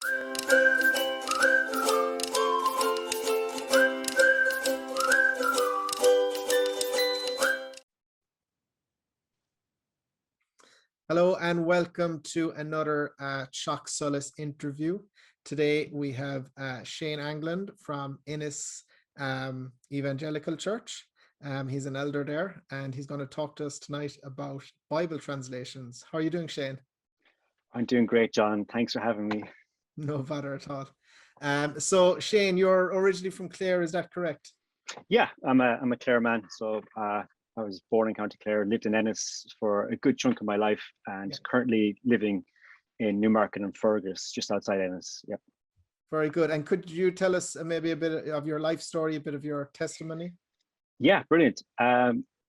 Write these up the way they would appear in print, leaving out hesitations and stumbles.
Hello and welcome to another Shock Solas interview. Today we have Shane Angland from Innis Evangelical Church. He's an elder there and he's going to talk to us tonight about Bible translations. How are you doing, Shane? I'm doing great, John. Thanks for having me. No bother at all. So Shane, you're originally from Clare, is that correct? Yeah, I'm a Clare man. So I was born in County Clare, lived in Ennis for a good chunk of my life, and currently living in Newmarket and Fergus, just outside Ennis. Yep. Very good. And could you tell us maybe a bit of your life story, a bit of your testimony? Yeah, brilliant.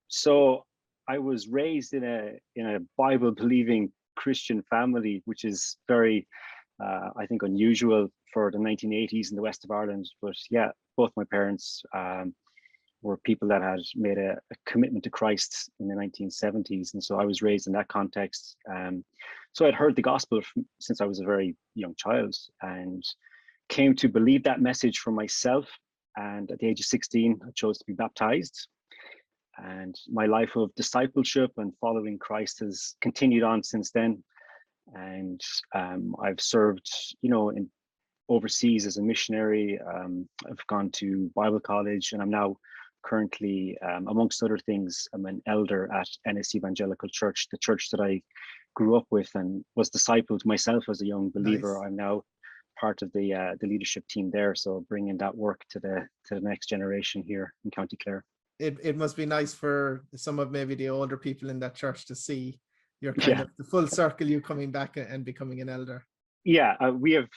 So I was raised in a Bible believing Christian family, which is very, I think, unusual for the 1980s in the west of Ireland. But yeah, both my parents were people that had made a commitment to Christ in the 1970s. And so I was raised in that context. So I'd heard the gospel since I was a very young child and came to believe that message for myself. And at the age of 16, I chose to be baptized. And my life of discipleship and following Christ has continued on since then. And I've served, in overseas as a missionary. I've gone to Bible college, and I'm now currently, amongst other things, I'm an elder at Innis Evangelical Church, the church that I grew up with and was discipled myself as a young believer. Nice. I'm now part of the leadership team there, so bringing that work to the next generation here in County Clare. It must be nice for some of maybe the older people in that church to see you're kind of the full circle, you coming back and becoming an elder. Yeah, we have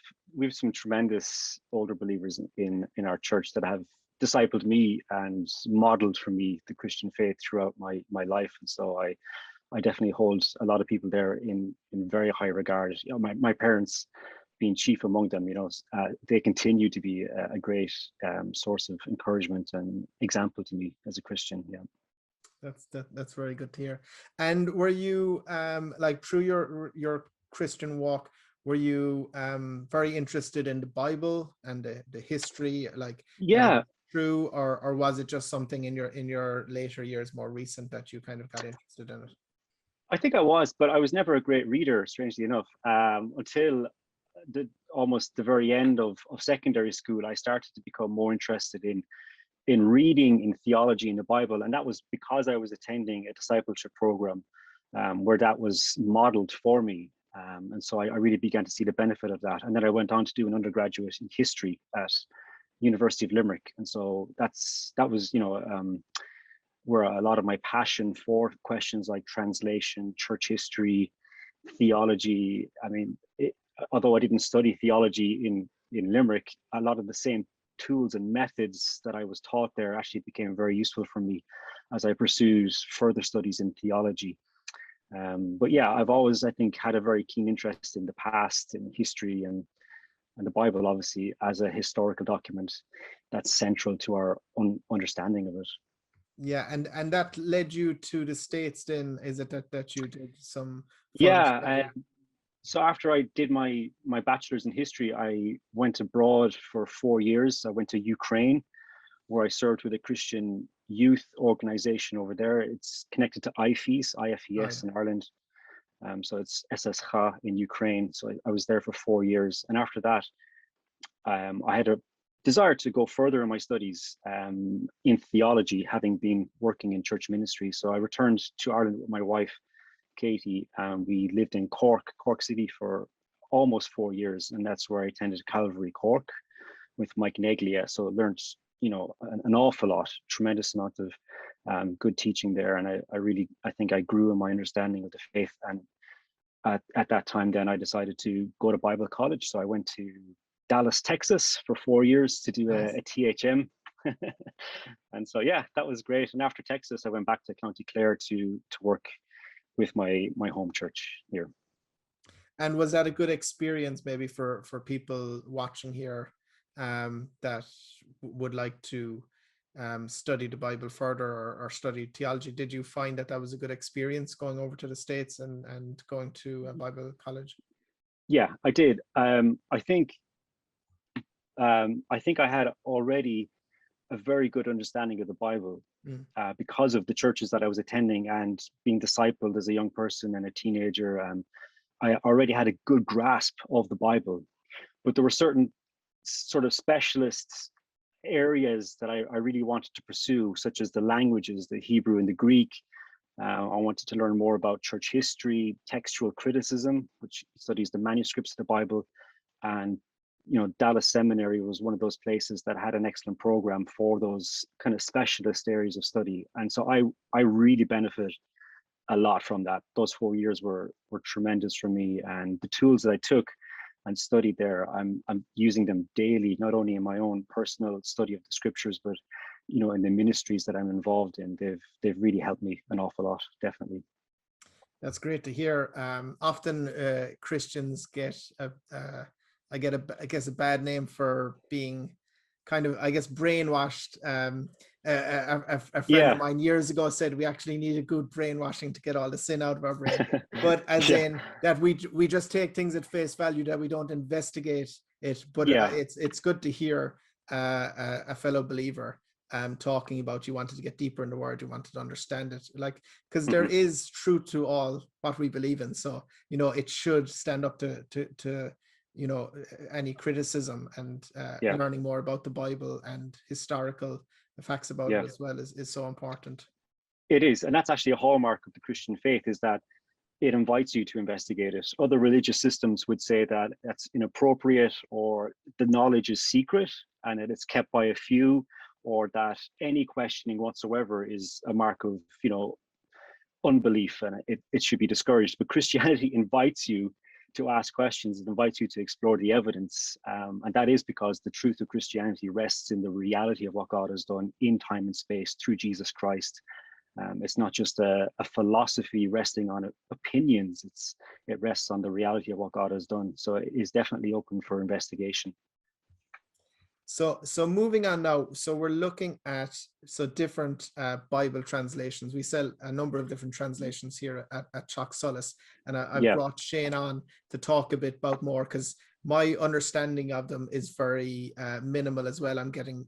some tremendous older believers in our church that have discipled me and modeled for me the Christian faith throughout my life, and so I definitely hold a lot of people there in very high regard. My parents being chief among them, they continue to be a great source of encouragement and example to me as a Christian. Yeah, that's very good to hear. And were you like through your Christian walk, were you very interested in the Bible and the history, like through, or was it just something in your later years, more recent, that you kind of got interested in it? I think I was, but I was never a great reader, strangely enough, until almost the very end of secondary school. I started to become more interested in reading in theology in the Bible, and that was because I was attending a discipleship program where that was modeled for me. And so I really began to see the benefit of that. And then I went on to do an undergraduate in history at University of Limerick. And so that was, where a lot of my passion for questions like translation, church history, theology. I mean, although I didn't study theology in Limerick, a lot of the same tools and methods that I was taught there actually became very useful for me as I pursued further studies in theology. But yeah, I've always, I think, had a very keen interest in the past, in history, and the Bible, obviously, as a historical document that's central to our understanding of it. Yeah, and that led you to the States then? Is it that you did some? Yeah, so after I did my bachelor's in history, I went abroad for 4 years. I went to Ukraine, where I served with a Christian youth organization over there. It's connected to IFES in Ireland. So it's SSCHA in Ukraine. So I was there for 4 years. And after that, I had a desire to go further in my studies in theology, having been working in church ministry. So I returned to Ireland with my wife, Katie, and we lived in Cork City for almost 4 years. And that's where I attended Calvary Cork with Mike Neglia. So I learned, an awful lot, tremendous amount of good teaching there. And I think I grew in my understanding of the faith. And at that time, then I decided to go to Bible college. So I went to Dallas, Texas for 4 years to do a THM. And so, yeah, that was great. And after Texas, I went back to County Clare to work with my home church here. And was that a good experience maybe for people watching here that would like to study the Bible further or study theology? Did you find that was a good experience going over to the States and going to a Bible college? Yeah, I did. I think I had already a very good understanding of the Bible because of the churches that I was attending and being discipled as a young person and a teenager. I already had a good grasp of the Bible, but there were certain sort of specialist areas that I really wanted to pursue, such as the languages, the Hebrew and the Greek. I wanted to learn more about church history, textual criticism, which studies the manuscripts of the Bible. And Dallas Seminary was one of those places that had an excellent program for those kind of specialist areas of study. And so I really benefit a lot from that. Those 4 years were tremendous for me, and the tools that I took and studied there, I'm using them daily, not only in my own personal study of the scriptures, but in the ministries that I'm involved in. They've really helped me an awful lot, definitely. That's great to hear. Often Christians get I guess a bad name for being kind of, I guess, brainwashed. A friend of mine years ago said we actually need a good brainwashing to get all the sin out of our brain. But as in that we just take things at face value, that we don't investigate it. But it's good to hear a fellow believer talking about you wanted to get deeper in the word, you wanted to understand it, like, because there is truth to all what we believe in. So it should stand up to any criticism, and learning more about the Bible and historical facts about it as well is so important. It is, and that's actually a hallmark of the Christian faith, is that it invites you to investigate it. Other religious systems would say that that's inappropriate, or the knowledge is secret and it's kept by a few, or that any questioning whatsoever is a mark of unbelief, and it should be discouraged. But Christianity invites you to ask questions. It invites you to explore the evidence, and that is because the truth of Christianity rests in the reality of what God has done in time and space through Jesus Christ. It's not just a philosophy resting on opinions. It rests on the reality of what God has done. So it is definitely open for investigation. So moving on now. So we're looking at different Bible translations. We sell a number of different translations here at Chalk Solas, and I brought Shane on to talk a bit about more, because my understanding of them is very minimal as well. I'm getting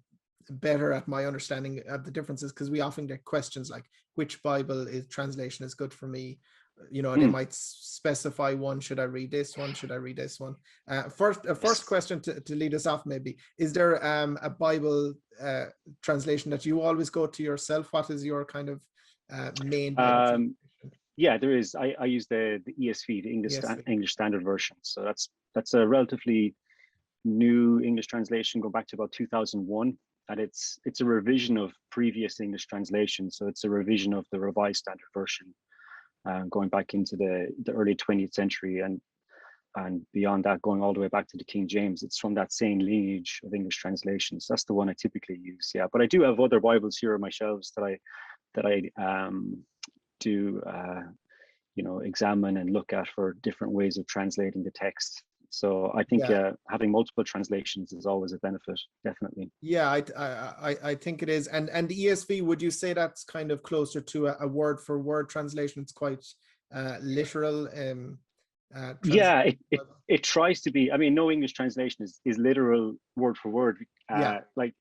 better at my understanding of the differences, because we often get questions like, which Bible translation is good for me? They might specify one. Should I read this one? Should I read this one? First question to lead us off, maybe, is there a Bible translation that you always go to yourself? What is your kind of main Bible translation? Yeah, there is. I use the ESV, the English Standard Version. So that's a relatively new English translation, going back to about 2001. And it's a revision of previous English translations. So it's a revision of the Revised Standard Version, going back into the early 20th century, and beyond that, going all the way back to the King James. It's from that same lineage of English translations. That's the one I typically use. Yeah, but I do have other Bibles here on my shelves that I do examine and look at for different ways of translating the text. So I think having multiple translations is always a benefit, definitely. Yeah, I think it is. And the ESV, would you say that's kind of closer to a word for word translation? It's quite literal. Yeah, it tries to be. I mean, no English translation is literal word for word. Like,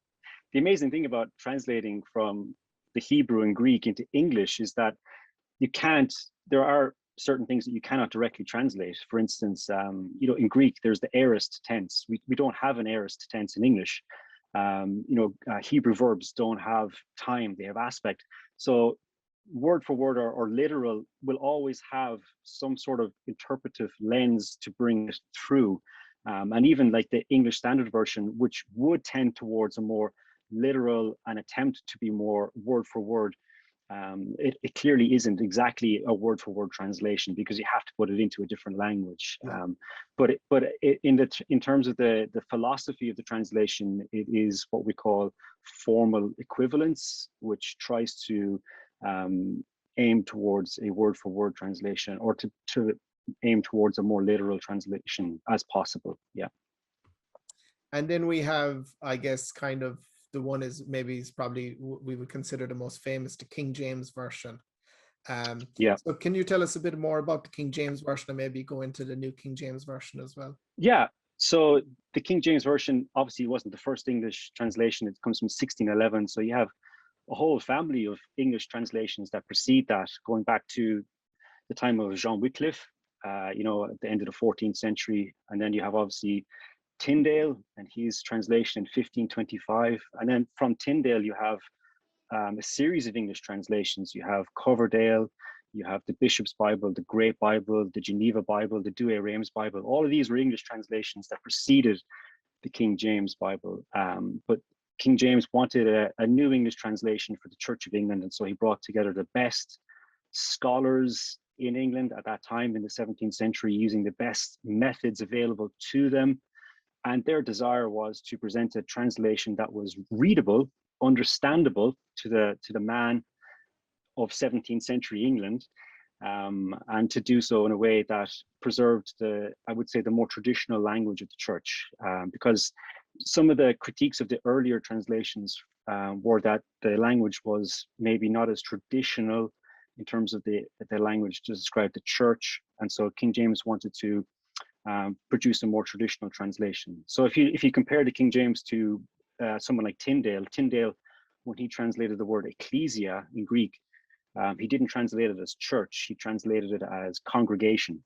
the amazing thing about translating from the Hebrew and Greek into English is that there are certain things that you cannot directly translate. For instance, in Greek, there's the aorist tense. We don't have an aorist tense in English. Hebrew verbs don't have time, they have aspect. So word for word or literal will always have some sort of interpretive lens to bring it through. And even like the English Standard Version, which would tend towards a more literal and attempt to be more word for word, it clearly isn't exactly a word for word translation, because you have to put it into a different language. But in terms of the philosophy of the translation, it is what we call formal equivalence, which tries to aim towards a word for word translation, or to aim towards a more literal translation as possible. Yeah. And then we have, I guess, kind of the one is probably we would consider the most famous, the King James Version. Yeah. So can you tell us a bit more about the King James Version and maybe go into the New King James Version as well? Yeah. So the King James Version obviously wasn't the first English translation. It comes from 1611. So you have a whole family of English translations that precede that, going back to the time of John Wycliffe, at the end of the 14th century. And then you have obviously Tyndale and his translation in 1525. And then from Tyndale, you have a series of English translations. You have Coverdale, you have the Bishop's Bible, the Great Bible, the Geneva Bible, the Douay-Rheims Bible. All of these were English translations that preceded the King James Bible. But King James wanted a new English translation for the Church of England. And so he brought together the best scholars in England at that time in the 17th century, using the best methods available to them. And their desire was to present a translation that was readable, understandable to the man of 17th century England, and to do so in a way that preserved the more traditional language of the church, because some of the critiques of the earlier translations were that the language was maybe not as traditional in terms of the language to describe the church. And so King James wanted to produce a more traditional translation. So if you compare the King James to someone like Tyndale, when he translated the word ecclesia in Greek, he didn't translate it as church, he translated it as congregation.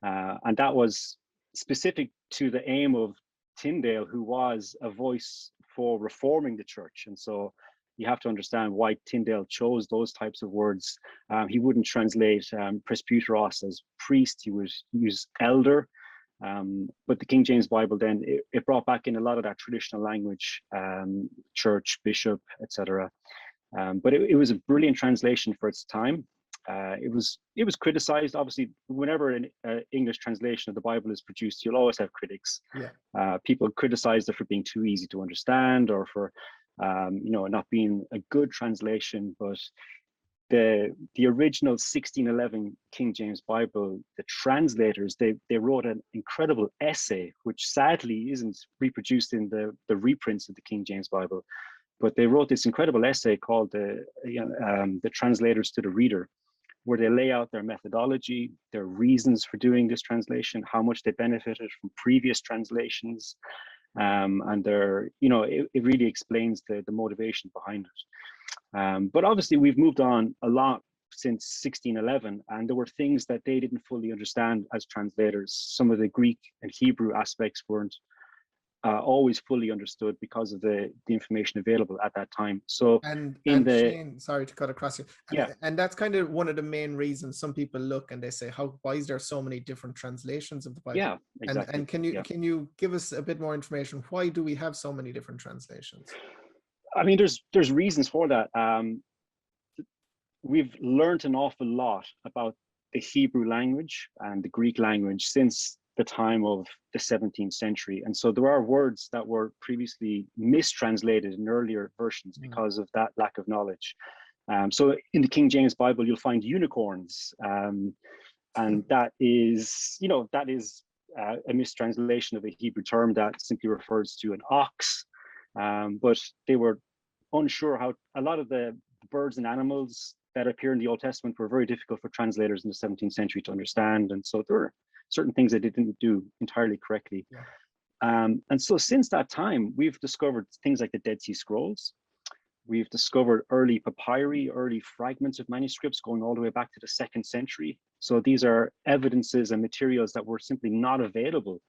And that was specific to the aim of Tyndale, who was a voice for reforming the church. And so you have to understand why Tyndale chose those types of words. He wouldn't translate presbyteros as priest, he would use elder. But the King James Bible then, it brought back in a lot of that traditional language, church, bishop, etc. But it was a brilliant translation for its time. It was criticized. Obviously, whenever an English translation of the Bible is produced, you'll always have critics. Yeah. People criticize it for being too easy to understand, or for not being a good translation. But the original 1611 King James Bible, the translators, they wrote an incredible essay, which sadly isn't reproduced in the reprints of the King James Bible. But they wrote this incredible essay called the Translators to the Reader, where they lay out their methodology, their reasons for doing this translation, how much they benefited from previous translations, and it really explains the motivation behind it. But obviously, we've moved on a lot since 1611, and there were things that they didn't fully understand as translators. Some of the Greek and Hebrew aspects weren't always fully understood because of the information available at that time. So Shane, sorry to cut across you. And that's kind of one of the main reasons some people look and they say, why is there so many different translations of the Bible? Yeah, exactly. And can you give us a bit more information? Why do we have so many different translations? I mean, there's reasons for that. We've learned an awful lot about the Hebrew language and the Greek language since the time of the 17th century. And so there are words that were previously mistranslated in earlier versions because of that lack of knowledge. So in the King James Bible, you'll find unicorns. And that is a mistranslation of a Hebrew term that simply refers to an ox. But they were unsure how a lot of the birds and animals that appear in the Old Testament were very difficult for translators in the 17th century to understand. And so there were certain things that they didn't do entirely correctly. Yeah. And so since that time, we've discovered things like the Dead Sea Scrolls. We've discovered early papyri, early fragments of manuscripts going all the way back to the 2nd century. So these are evidences and materials that were simply not available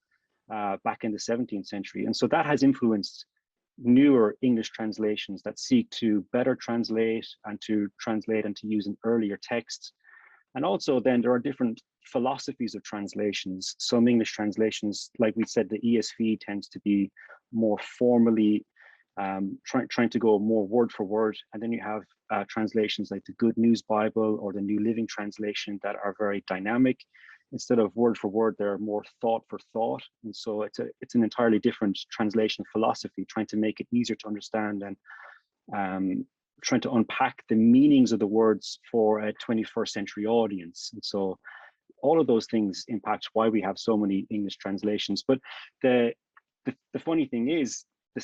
back in the 17th century. And so that has influenced newer English translations that seek to better translate and to use an earlier text. And also then there are different philosophies of translations. Some English translations, like we said, the ESV tends to be more formally trying to go more word for word. And then you have translations like the Good News Bible or the New Living Translation that are very dynamic. Instead of word for word, they're more thought for thought. And so it's an entirely different translation philosophy, trying to make it easier to understand and trying to unpack the meanings of the words for a 21st century audience. And so all of those things impact why we have so many English translations. But the funny thing is, the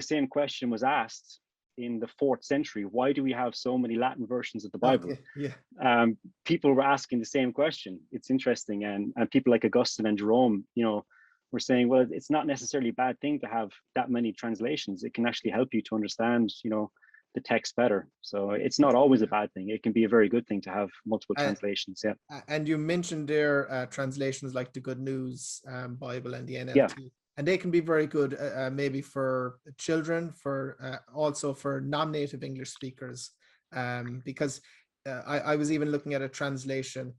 same question was asked in the 4th century, why do we have so many Latin versions of the Bible? Okay, yeah. People were asking the same question. It's interesting. And people like Augustine and Jerome, were saying, well, it's not necessarily a bad thing to have that many translations. It can actually help you to understand, the text better. So it's not always a bad thing. It can be a very good thing to have multiple translations. Yeah. And you mentioned there translations like the Good News Bible and the NLT. Yeah. And they can be very good, maybe for children, for also for non-native English speakers, because I was even looking at a translation.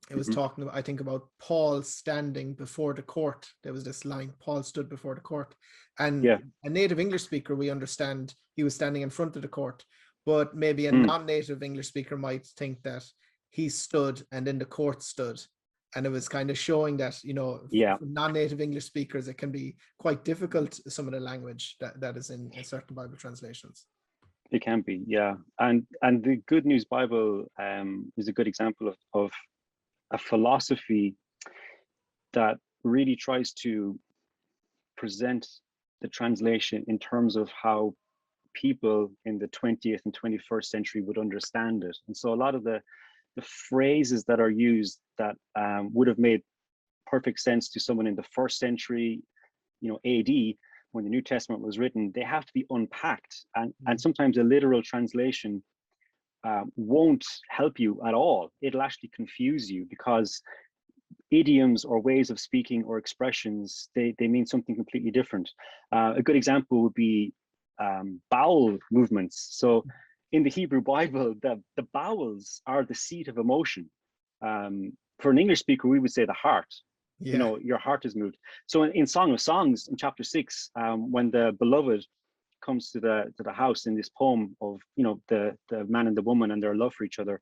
It was talking about, I think, about Paul standing before the court. There was this line, Paul stood before the court. And a native English speaker, we understand he was standing in front of the court, but maybe a non-native English speaker might think that he stood and then the court stood. And it was kind of showing that, for non-native English speakers, it can be quite difficult, some of the language that is in certain Bible translations. It can be, yeah. And the Good News Bible is a good example of a philosophy that really tries to present the translation in terms of how people in the 20th and 21st century would understand it. And so a lot of the phrases that are used that would have made perfect sense to someone in the 1st century, AD, when the New Testament was written, they have to be unpacked. And sometimes a literal translation won't help you at all. It'll actually confuse you, because idioms or ways of speaking or expressions, they mean something completely different. A good example would be bowel movements. So in the Hebrew Bible, the bowels are the seat of emotion. For an English speaker, we would say the heart. Your heart is moved. So in Song of Songs, in chapter 6, when the beloved comes to the house in this poem of the man and the woman and their love for each other,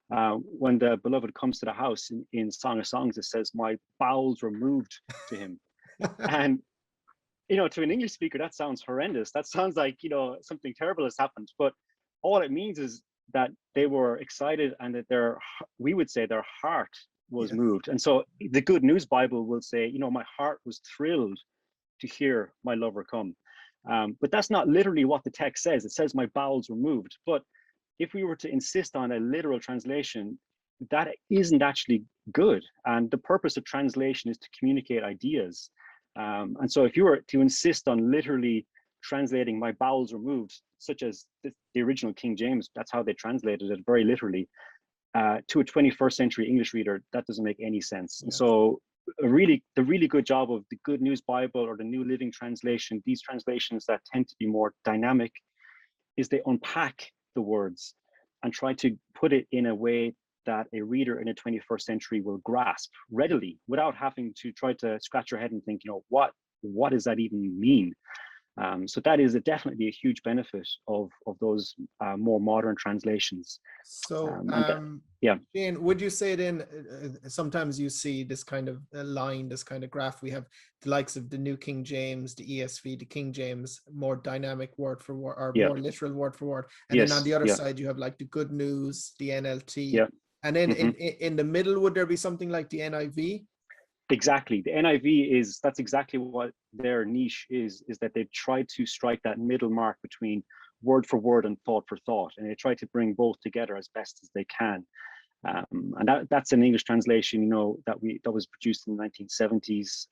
when the beloved comes to the house in Song of Songs, it says, my bowels were moved to him. And to an English speaker, that sounds horrendous. That sounds like something terrible has happened. But all it means is that they were excited, and that we would say their heart was moved. And so the Good News Bible will say, my heart was thrilled to hear my lover come. But that's not literally what the text says. It says my bowels were moved. But if we were to insist on a literal translation, that isn't actually good. And the purpose of translation is to communicate ideas. And so if you were to insist on literally translating my bowels were moved, such as the original King James, that's how they translated it very literally, to a 21st century English reader, that doesn't make any sense. And so the really good job of the Good News Bible or the New Living Translation, these translations that tend to be more dynamic, is they unpack the words and try to put it in a way that a reader in the 21st century will grasp readily, without having to try to scratch your head and think, what does that even mean? So that is definitely a huge benefit of those more modern translations. So, Shane, would you say then, sometimes you see this kind of line, this kind of graph, we have the likes of the New King James, the ESV, the King James, more dynamic word for word, or more literal word for word. And then on the other side, you have like the Good News, the NLT. And then in the middle, would there be something like the NIV? Exactly. The NIV that's exactly what their niche is that they try to strike that middle mark between word for word and thought for thought. And they try to bring both together as best as they can. And that's an English translation, that was produced in the 1970s.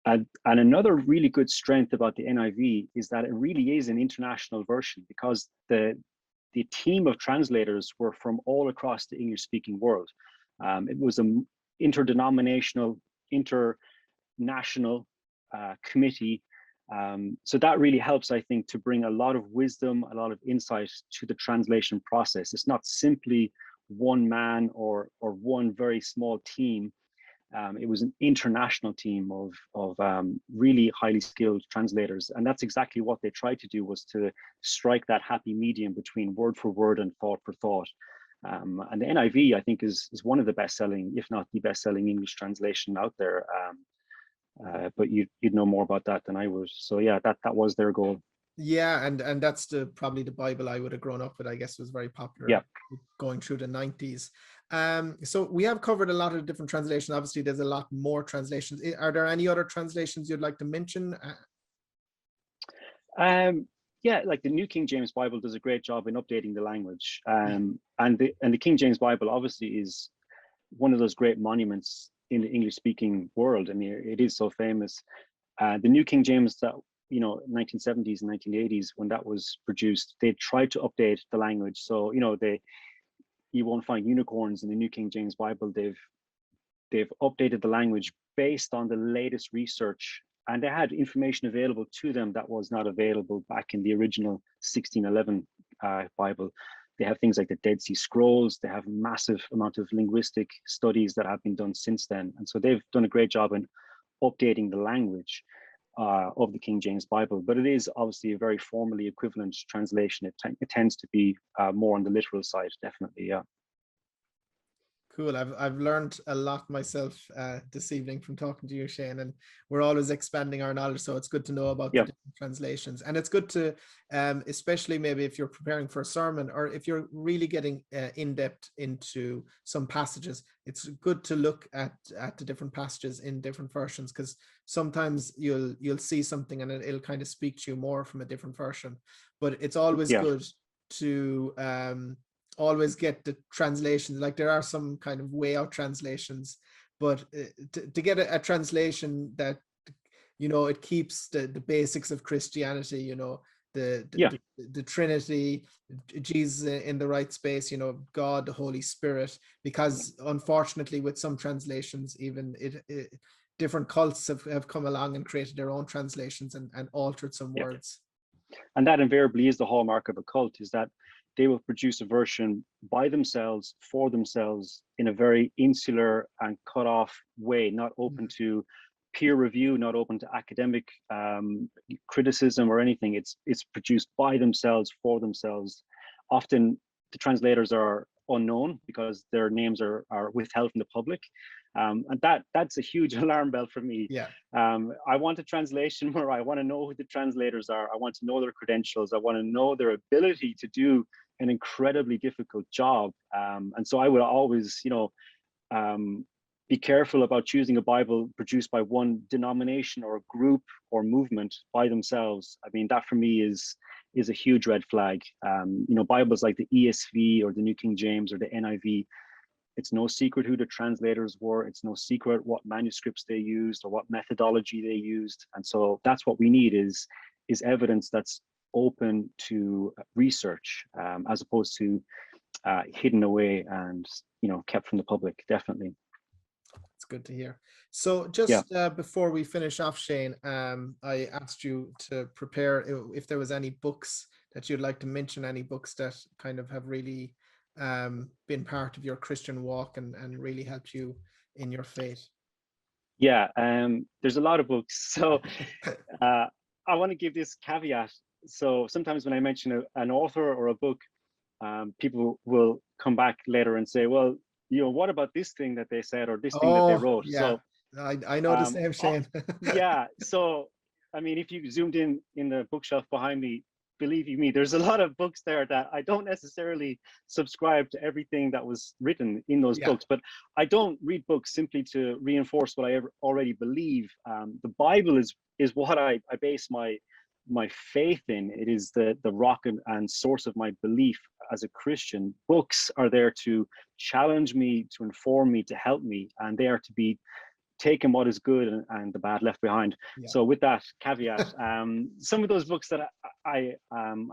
And another really good strength about the NIV is that it really is an international version, because the team of translators were from all across the English-speaking world. It was an interdenominational, international committee. So that really helps, I think, to bring a lot of wisdom, a lot of insight to the translation process. It's not simply one man or one very small team. It was an international team of really highly skilled translators. And that's exactly what they tried to do, was to strike that happy medium between word for word and thought for thought. And the NIV, I think, is one of the best-selling, if not the best-selling English translation out there. But you'd know more about that than I would. So yeah, that was their goal. Yeah, and that's probably the Bible I would have grown up with. I guess was very popular going through the 90s. So we have covered a lot of different translations. Obviously, there's a lot more translations. Are there any other translations you'd like to mention? Yeah, like the New King James Bible does a great job in updating the language. And the King James Bible obviously is one of those great monuments in the English speaking world. I mean, it is so famous. The New King James that, 1970s and 1980s, when that was produced, they tried to update the language. So, you won't find unicorns in the New King James Bible. They've updated the language based on the latest research, and they had information available to them that was not available back in the original 1611 Bible. They have things like the Dead Sea Scrolls. They have massive amount of linguistic studies that have been done since then, and so they've done a great job in updating the language of the King James Bible. But it is obviously a very formally equivalent translation. It tends to be more on the literal side, definitely. Yeah. Cool. I've learned a lot myself this evening from talking to you, Shane, and we're always expanding our knowledge. So it's good to know about the different translations, and it's good to, especially maybe if you're preparing for a sermon or if you're really getting in depth into some passages, it's good to look at the different passages in different versions, because sometimes you'll see something and it'll kind of speak to you more from a different version. But it's always good to always get the translations. Like there are some kind of way out translations, but to get a translation that it keeps the basics of Christianity, the Trinity, Jesus in the right space, God, the Holy Spirit, because unfortunately with some translations, even different cults have come along and created their own translations and altered some words. And that invariably is the hallmark of a cult, is that they will produce a version by themselves, for themselves, in a very insular and cut off way, not open to peer review, not open to academic criticism or anything. It's produced by themselves, for themselves. Often the translators are unknown because their names are withheld from the public. And that's a huge alarm bell for me. Yeah. I want a translation where I want to know who the translators are. I want to know their credentials. I want to know their ability to do an incredibly difficult job. And so I would always, be careful about choosing a Bible produced by one denomination or group or movement by themselves. I mean, that for me is a huge red flag. Bibles like the ESV or the New King James or the NIV, it's no secret who the translators were. It's no secret what manuscripts they used or what methodology they used. And so that's what we need is evidence that's open to research, as opposed to hidden away and kept from the public. Definitely. It's good to hear. So just before we finish off, Shane, I asked you to prepare if there was any books that you'd like to mention, any books that kind of have really been part of your Christian walk and really helped you in your faith. Yeah, there's a lot of books. So I want to give this caveat. So sometimes when I mention an author or a book, people will come back later and say, well, what about this thing that they said or this thing that they wrote? Yeah. So I know the same, Shane. Yeah. So, I mean, if you zoomed in the bookshelf behind me, believe you me, there's a lot of books there that I don't necessarily subscribe to everything that was written in those books, but I don't read books simply to reinforce what I already believe. The Bible is what I base my faith in. It is the rock and source of my belief as a Christian. Books are there to challenge me, to inform me, to help me, and they are to be taken what is good and the bad left behind. So with that caveat, some of those books that I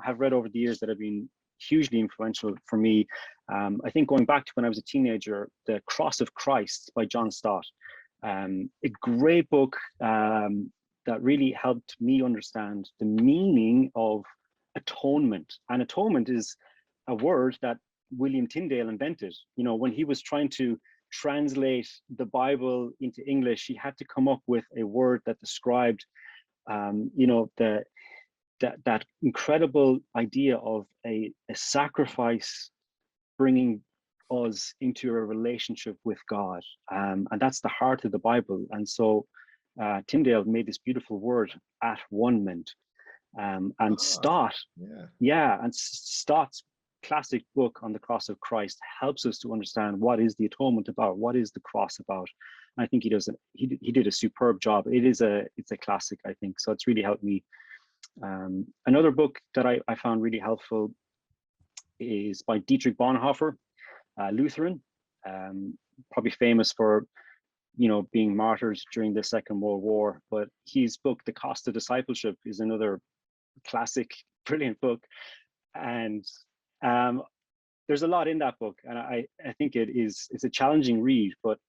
have read over the years that have been hugely influential for me, I think going back to when I was a teenager, The Cross of Christ by John Stott, a great book that really helped me understand the meaning of atonement. And atonement is a word that William Tyndale invented. When he was trying to translate the Bible into English, he had to come up with a word that described, that incredible idea of a sacrifice bringing us into a relationship with God, and that's the heart of the Bible. And so Tyndale made this beautiful word, at-one-ment, and Stott, and Stott's classic book on the cross of Christ helps us to understand what is the atonement about, what is the cross about. And I think he did a superb job. It's a classic, I think. So it's really helped me Another book that I found really helpful is by Dietrich Bonhoeffer, Lutheran, probably famous for being martyred during the Second World War. But his book, The Cost of Discipleship, is another classic, brilliant book. And there's a lot in that book, and I think it's a challenging read. But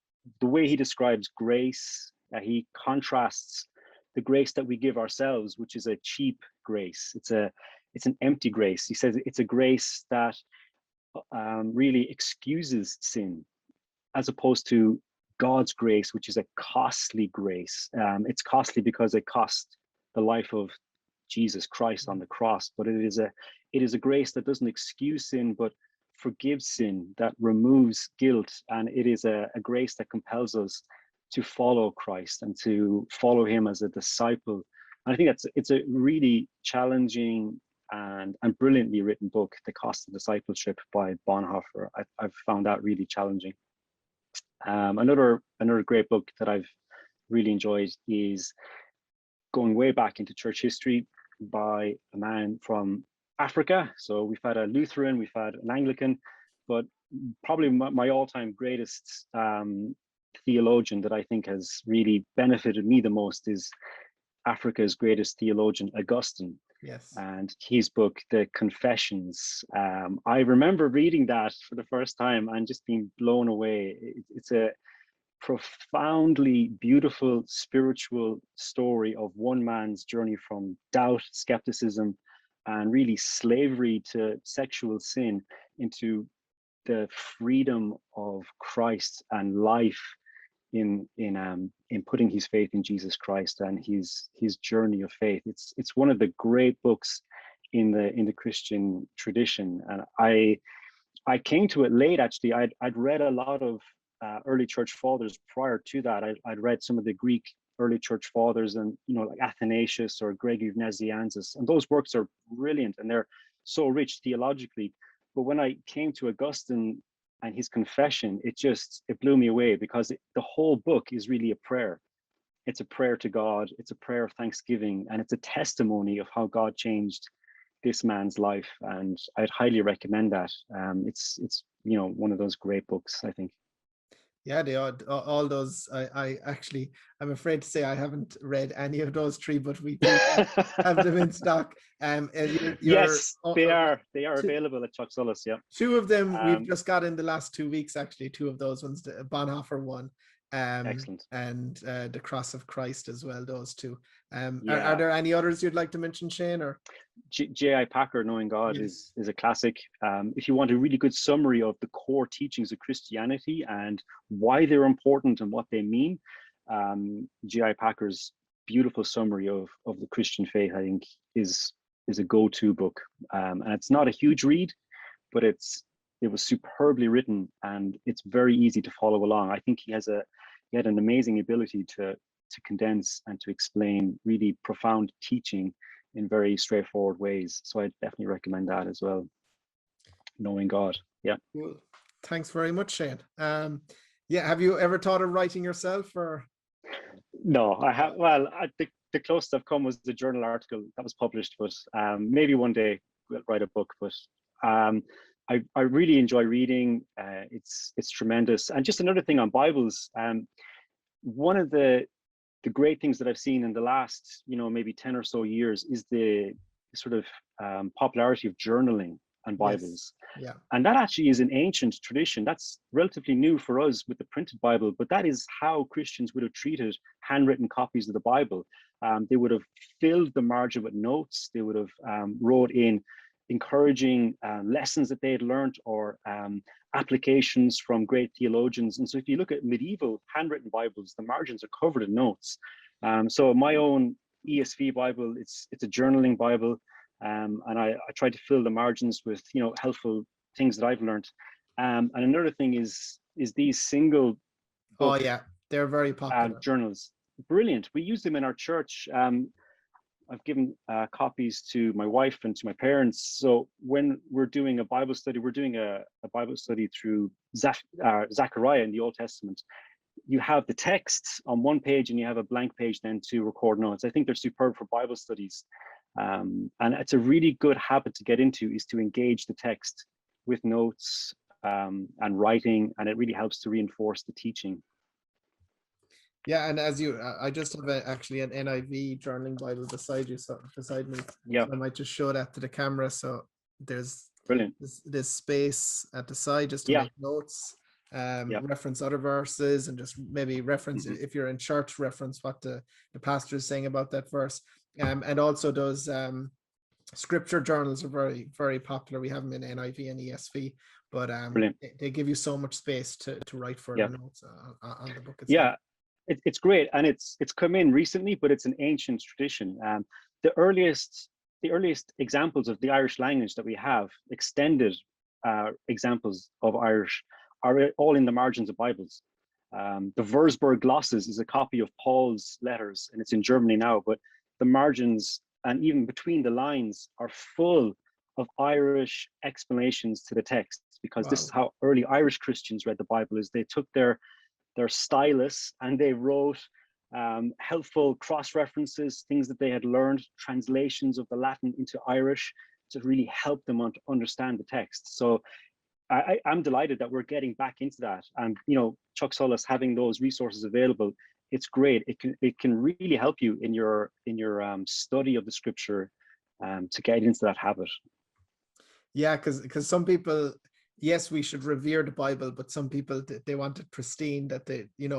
the way he describes grace, he contrasts the grace that we give ourselves, which is a cheap grace. It's an empty grace. He says it's a grace that really excuses sin, as opposed to God's grace, which is a costly grace. It's costly because it cost the life of Jesus Christ on the cross, but it is a grace that doesn't excuse sin, but forgives sin, that removes guilt, and it is a grace that compels us to follow Christ and to follow him as a disciple. And I think it's a really challenging and brilliantly written book, The Cost of Discipleship by Bonhoeffer. I've found that really challenging. Another great book that I've really enjoyed is going way back into church history by a man from Africa. So we've had a Lutheran, we've had an Anglican, but probably my all-time greatest theologian that I think has really benefited me the most is Africa's greatest theologian, Augustine. Yes. And his book, The Confessions. I remember reading that for the first time and just being blown away. It's a profoundly beautiful spiritual story of one man's journey from doubt, skepticism, and really slavery to sexual sin into the freedom of Christ and life in putting his faith in Jesus Christ and his journey of faith. It's one of the great books in the Christian tradition, and I came to it late. Actually, I'd read a lot of early church fathers prior to that. I'd read some of the Greek early church fathers, and like Athanasius or Gregory of Nazianzus, and those works are brilliant and they're so rich theologically. But when I came to Augustine and his confession, it blew me away, because the whole book is really a prayer. It's a prayer to God, it's a prayer of thanksgiving, and it's a testimony of how God changed this man's life. And I'd highly recommend that. It's one of those great books, I think. Yeah, they are all those. I actually, I'm afraid to say I haven't read any of those three, but we do have them in stock. Yes, they are available at Chuck Solas. Yeah, two of them we've just got in the last 2 weeks. Actually, two of those ones, the Bonhoeffer one, excellent, and the Cross of Christ as well. Those two. Are there any others you'd like to mention, Shane? Or J.I. Packer, Knowing God, yes, is a classic. If you want a really good summary of the core teachings of Christianity and why they're important and what they mean, J.I. Packer's beautiful summary of the Christian faith, I think, is a go-to book. And it's not a huge read, but it was superbly written and it's very easy to follow along. I think he had an amazing ability to condense and to explain really profound teaching in very straightforward ways. So I definitely recommend that as well. Knowing God. Yeah. Cool. Thanks very much, Shane. Have you ever thought of writing yourself, or? No, I have. Well, the closest I've come was the journal article that was published, but maybe one day we'll write a book. But I really enjoy reading. It's tremendous. And just another thing on Bibles. One of the great things that I've seen in the last, maybe 10 or so years is the sort of popularity of journaling and Bibles. Yes. Yeah. And that actually is an ancient tradition. That's relatively new for us with the printed Bible, but that is how Christians would have treated handwritten copies of the Bible. They would have filled the margin with notes. They would have wrote in encouraging lessons that they had learned, or applications from great theologians. And so if you look at medieval handwritten Bibles, the margins are covered in notes. So my own ESV Bible, it's a journaling Bible. And I try to fill the margins with helpful things that I've learned. And another thing is these single book, oh yeah, they're very popular journals. Brilliant. We use them in our church. I've given copies to my wife and to my parents. So when we're doing a Bible study, we're doing a Bible study through Zechariah in the Old Testament. You have the text on one page and you have a blank page then to record notes. I think they're superb for Bible studies. And it's a really good habit to get into, is to engage the text with notes and writing, and it really helps to reinforce the teaching. Yeah, and as you, I just have actually an NIV journaling Bible beside you, so beside me. Yeah, So I might just show that to the camera. So there's brilliant. this space at the side just to Yeah, make notes, yeah, reference other verses, and just maybe reference, mhm, if you're in church, reference what the pastor is saying about that verse. And also those scripture journals are very, very popular. We have them in NIV and ESV, but brilliant. they give you so much space to write Yeah, further notes on the book itself. yeah. It's great, and it's come in recently, but it's an ancient tradition. The earliest examples of the Irish language that we have, extended examples of Irish, are all in the margins of Bibles. The Würzburg glosses is a copy of Paul's letters, and it's in Germany now, but the margins and even between the lines are full of Irish explanations to the text, because this is Wow. how early Irish Christians read the Bible. Is they took their stylus and they wrote helpful cross references, things that they had learned, translations of the Latin into Irish, to really help them understand the text. So I'm delighted that we're getting back into that, and Chuck Solas having those resources available, it's great. It can really help you in your study of the scripture, to get into that habit. Yeah, because some people, yes, we should revere the Bible, but some people, they want it pristine, that Yeah,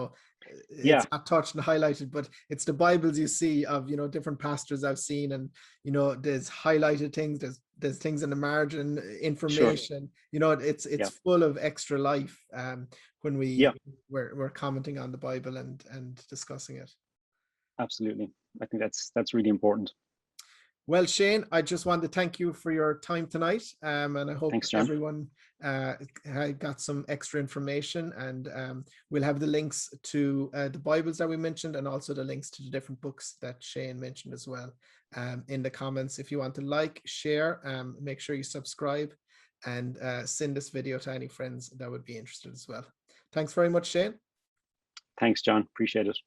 it's not touched and highlighted, but it's the Bibles you see of different pastors I've seen, and there's highlighted things, there's things in the margin, sure. information, it's Yeah, full of extra life when yeah, we're commenting on the Bible and discussing it. absolutely. I think that's really important. Well, Shane, I just want to thank you for your time tonight, and I hope Thanks, John. everyone got some extra information, and we'll have the links to the Bibles that we mentioned, and also the links to the different books that Shane mentioned as well in the comments. If you want to like, share, make sure you subscribe, and send this video to any friends that would be interested as well. Thanks very much, Shane. Thanks, John. Appreciate it.